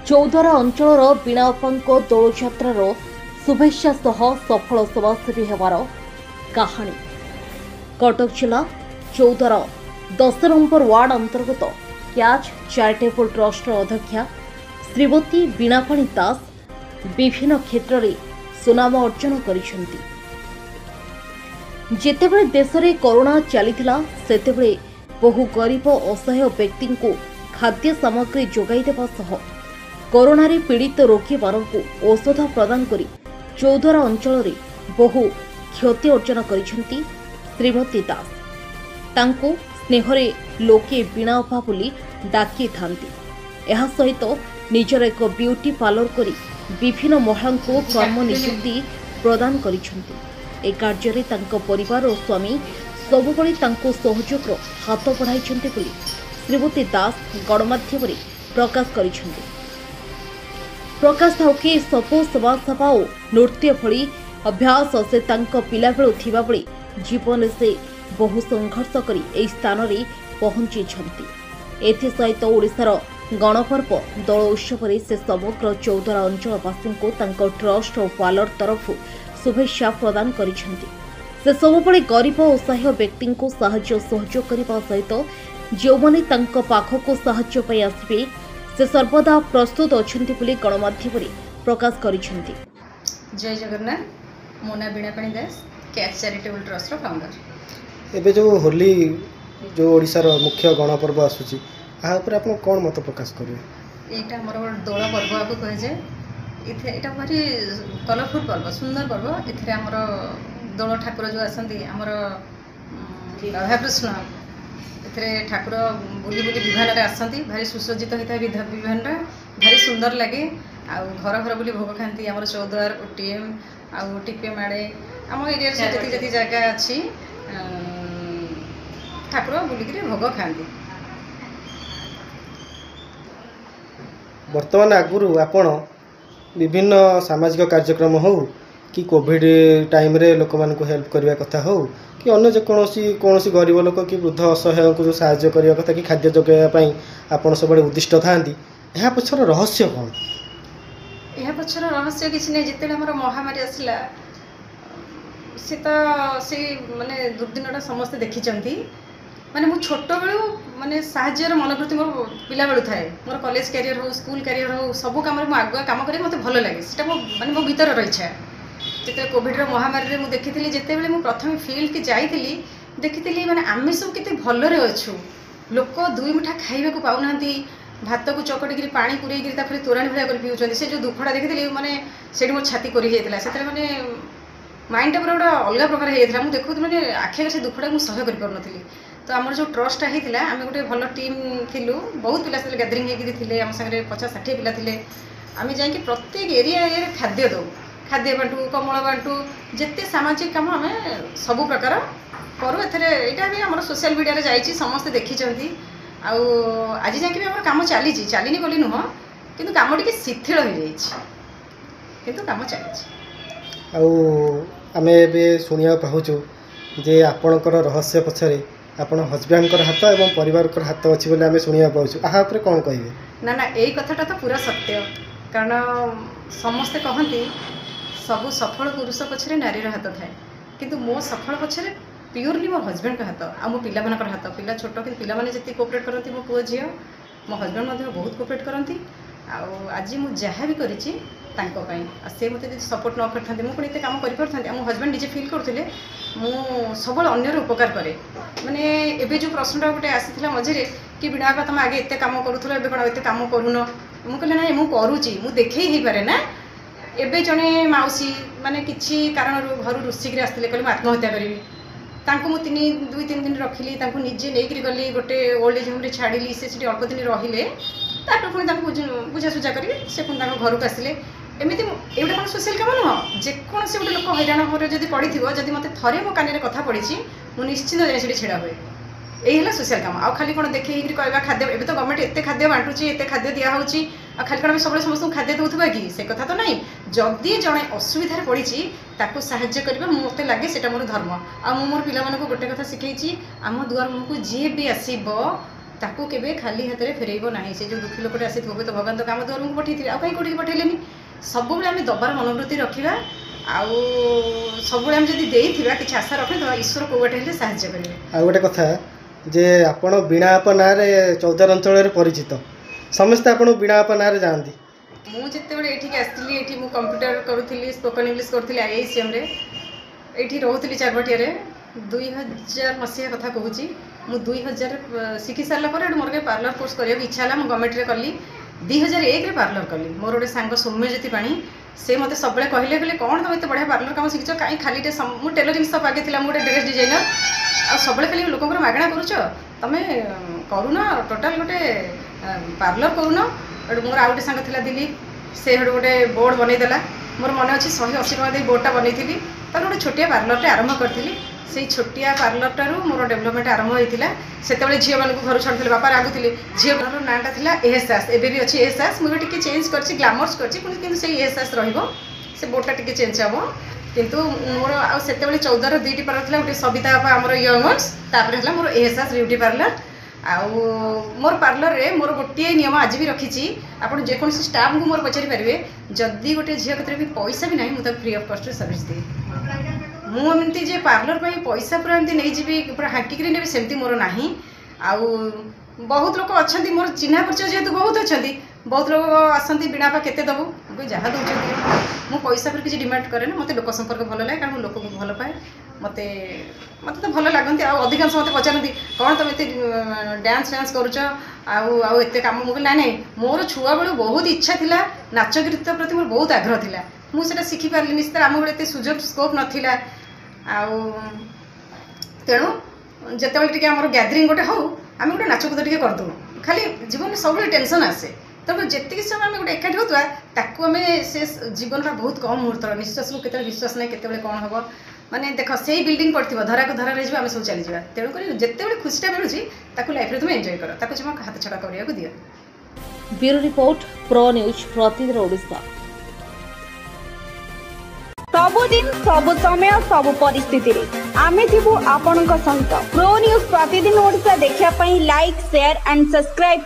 चौद्वार अंचल बीणाअप्पा दୋलଯାत्रार शुभेच्छा सह सफल समाजसेवी हेबार कहानी। कटक जिला चौद्वार 10 नंबर वार्ड अंतर्गत क्याच चैरिटेबल ट्रस्ट अध्यक्षा श्रीमती बीणापाणी दास विभिन्न क्षेत्र में सुनाम अर्जन करिसेंती। जेतेबेले देश में कोरोना चलीथिला सेतेबेले बहु गरीब असहाय व्यक्ति को खाद्य सामग्री जोगाई देबा सह कोरोना रे पीड़ित रोगी मानकु औषध प्रदान करी चौद्वार अंचल रे बहु क्षति अर्जन करिसेंती श्रीमती दास। तांको स्नेहरे लोके बीणाअप्पा बोली डाकी थांती। एहा सहित निजर एक ब्यूटी पार्लर करी विभिन्न महिला को कर्म नियुक्ति प्रदान करिसेंती। ए कार्य रे तांको परिवार और स्वामी सबुबले तांको सहयोग हाथ बढ़ाइछन्ते बोली श्रीमती दास गणमाध्यम रे प्रकाश करिसेंती। प्रकाश थाउकी सबो समाजसेवा और नृत्य भली अभ्यास से तांको पिला बेलू थिबा बळे जीवन से बहु संघर्ष करी एई स्थान रे पहुंची छन्ती। एथि सहित ओडिसार गणपर्व दोल उत्सव रे से समग्र चौद्वार अंचलवासी को तांको ट्रस्ट और पार्लर तरफ शुभेच्छा प्रदान करिसेंती। से सबुबले गरीब और असहाय व्यक्ति को साहाय्य सहयोग करने सहित जो माने तांको पाखको साहाय्य पई आसिबे से सर्वदा प्रस्तुत अछंती बोली गणमाध्यम रे प्रकाश करिसेंती। जय जगन्नाथ। मो ना बीणापाणी दास, कैच चैरिटेबल ट्रस्ट फाउंडर। एबे जो होली जो ओडिसा रो मुख्य गणपर्व आसुची आ ऊपर आपण कोन मत प्रकाश करिवे? एटा हमर दोल पर्व को कहे जे इथे एटा भारी कलरफुल पर्व, सुंदर पर्व। इथे हमर दोल ठाकुर जो आसंती हमर राधा कृष्ण इथे ठाकुर बुली बुली विभान रे आसंती। भारी सुसज्जित होता है विभान रे, भारी सुंदर लगे। आ घर घर बुली भोग खाती हमर चौद्वार ओटीएम आ टीपीएम आड़े आम एरिया से जति जगह अच्छी ठाकुर बुलिक भोग खाती। वर्तमान आगुरु आपण विभिन्न सामाजिक कार्यक्रम हो कि कोविड टाइम रे लोक मान को हेल्प करबा कथा हो कि अन्य जे कोनोसी गरीब लोक कि वृद्ध असहाय को जो सहायता करबा कथा कि खाद्य जोगाइबा पई आपण सबले उद्दिष्ट थांती। एहा पछर रहस्य कोन? एहा पछर रहस्य किछि नै। जेते हमर महामारी आसिला से तो से माने दुर्दिनटा समस्त देखि चंती। माने मु छोट बेलू माने साहाय्यर मनोवृत्ति मोर पिला बेलू थाए। मोर कॉलेज कैरियर हो, स्कूल कैरियर हो, सब काम मु आगुआ काम करे मते भलो लागे। सेटा माने मो भीतर रहिछा। जेते कोविड रो महामारी रे मु देखिथिली, जेते बेले मु प्रथम फील्ड के जाइथिली देखिथिली माने आमे सब केते भलो रे अछु। लोक दुई मुठा खाइबा को पाउनांती, भात को चकटिकी पानी पुरेकी तापर तोराणी भलिया कर पिउछन्ती। से जो दुखड़ा देखिथिली माने सेठी मो छाती करी जाइतिला। सेते माने माइंड टा पूरा अलग प्रकार हे जाइतिला। मु देखुत माने आखे से दुखड़ा मु सहय करि परनथिली। तो आमर जो ट्रस्ट होता आम गोटे भल टीम थिलु, बहुत पिला से गैदरिंग होते आम सागे 50-60 पिला थिले। आम जाकि प्रत्येक एरिया खाद्य दौ, खाद्य बांटू, कमल बांटू, जिते सामाजिक काम आम सबु प्रकार करूँ। एटा भी आम सोशल मीडिया रे जाइए, समस्ते देखी। आज जाकि आम कम चली बोली नुह कि कम टी शिथिल हो जाइए, कम चली। आम ए शुणा पाचु जे आपणकर रहस्य पछरे आपण हजबैंड हाथ और परिवार हाथ अच्छी बोले आम शुणा पाचु। आ कौन कहे? ना ना यही कथाटा तो पूरा सत्य। कारण समस्ते कहती सबू सफल पुरुष पछरे नारी हाथ थाए, किंतु मो सफल पछरे प्योरली मो हजबैंड का हाथ आ मो पिला मानकर हाथ। पिला छोट कि पिला माने जति कोऑपरेट करती, मो पुओ झियो मो हजबैंड मध्ये बहुत कोऑपरेट करती। आज मु जहाँ भी करिछि तांको पई से मते जदि सपोर्ट न करथांते मु कोन एते काम करि परथांते। मो हजबैंड निजे फील करथिले मु सबल अन्यर उपकार करे। माने एबे जो प्रश्नटा गोटे आसीथिला मझिरे कि बीणाअप्पा तुम आगे एते काम करूथलो, एबे कोन एते काम करूनो? मु कहले ना मु करूची, मु देखै ही पारे ना। एबे जने माउसी माने किछि कारण घर रुसिक आसते कहले आत्महत्या करी। तांको मु 2-3 दिन रखिली, तांको निजे लेकरी गली गोटे ओल्ड एज होम रे छाड़िली। से अल्प दिन रहिले, तापर पुणी बुझासुझा करी से पुणी घर को आसिले। एमती एवटे कौन सोशल काम नुह, जेकोसी गोटे लोक हैरान भाव जब पड़ी जब मत थे मो कान कथा पड़ी मुझे निश्चित जाए छेड़ा हुए। यही सोशल काम। आ खाली कौन देखे कहवा खाद्य एवं तो गवर्नमेंट एत खाद्य बांटुची, एत खाद्य दिहूँ, खाली कौन सब समस्त खाद्य दूसवा कि से कथा तो ना। जदि जड़े असुविधार पड़ी ताकू साहाय्य करवा मत लगे से मोर धर्म। आ मोर पिला गोटे कथा शिखई आम दुआर मुहक जी भी आसब ताकू केबे खाली हाथ में फेरइबो नाही। से जो दुखी लोकटे आसी थोबे तो भगवान तो काम द्वार को पठेइथिले आ कहीं कोठी पठेइलेनी। सब बेले आम दबार मनोवृत्ति रखा आउ सब बेले आम जदी देइथिबा किछ आशा रखे तो ईश्वर को बाटे हेले सहाय्य करिवे। आ गोटे कथा जे आपण बीणा आप ना रे चौदार अंचल रे परिचित समस्त आपण बीणा आप ना रे जानती। मु जते बेले एठी आस्तिली एठी मु कंप्यूटर करूथिली स्पोकन इंग्लिश करूथिली आईआईसीएम रे एठी रहउथिली चारबटिया रे 2000 मसिया कथा कहूची। मु 2000 शिखी सारला पर मोर के पार्लर कोर्स करिया इच्छा हला। मु गवर्नमेंट रे कली 2001 रे पार्लर कली। मोर गोटे सांग सौम्यज्योति पाणी से मते सबले कहले कहले कौन तुम एत बढ़िया पार्लर काम शिखिछ कहीं खाली मु टेलरिंग शॉप आगे थिला मु ड्रेस डिजाइनर आ सबले खाली लोकंकर मागणा करूछ तमे करूना टोटल गोटे पार्लर करूना। मोर आउ गोटे सांग थिला दिल्ली से गोटे बोर्ड बनई देला। मोर मन अच्छी 180 टका दे बोर्डटा बनईली तर गोटे छोटिया पार्लरटे आरंभ करथिली। से छोटिया पार्लरटारू मोर डेभलपमेंट आरंभ होइतिला। सेतेबेले झियो मानकु घर छाडुथिले बापा रागुथिले। झियो मानर नाटा थिला एएसएस एबे भी अछि एएसएस मु टिके चेंज करछि ग्लैमर्स करछि किंतु से एएसएस रहिबो से बोर्डटा टिके चेंज हबो। किंतु मोर आ सेतेबेले 14 रो दुईटी पार्लर थिला गोटे सविता बापा हमर यंगर्स तापर हला मोर एएसएस ब्यूटी पार्लर। आउ मोर पार्लर रे मोर गोटे नियम आज भी रखी आपन जे कोन स्टाफ को मोर पचारि पारिबे जदी गोटे झियो कतरे भी पैसा भी नाही मु त फ्री ऑफ कॉस्ट सर्विस दे। मु एमती जे पार्लर पई पैसा पूरा एमती नै जीबी पूरा हाकिकरी नेबे सेमती मोर नाही। आउ बहुत लोक अछंती मोर चिन्हा परिचय जेतु बहुत अछंती बहुत लोक आसंती बिना पा केते दबो कोई जहा दउछंती मु पैसा पर किछि डिमांड करे ना। मते लोक संपर्क भलो लागे कारण लोक को भलो पाए मते मते तो भलो लागंती। आ अधिकांश मते पचारंती कोन तुम एते डांस करूछ आउ आउ एते काम मु ना नै मोर छुआ बेलू बहुत इच्छा थिला नाच गीत प्रति मोर बहुत आग्रह थिला मु सेटा सिखि पारलिनी। से आम बेले एते सुजोग स्कोप नथिला आउ तेणु जिते टे आम गैदरिंग गोटे हूँ आम गोटे नाच कूद टे करदू खाली जीवन सब टेंशन आसे तेणु जी समय आम गोटे एकाठी होता ताकू आम से जीवन बहुत कम मुहूर्त निश्वास को केते विश्वास ना केते कौन हम माने देख से बिल्डिंग पड़ती धरा को धरा रही आम सब चली जावा। तेणुक जिते खुशीटा मिलूँ लाइफ तुम एंजॉय कर ताकू जमा हाथ छड़ा करने दियो। ब्यूरो रिपोर्ट प्रो न्यूज प्रतिदिन ओडिशा। सबुदिन सबु समय सबु परिस्थिति रे आमे थिबु आपनक सहित प्रो न्यूज प्रतिदिन ओडिशा देखिया पई लाइक शेयर एंड सब्सक्राइब।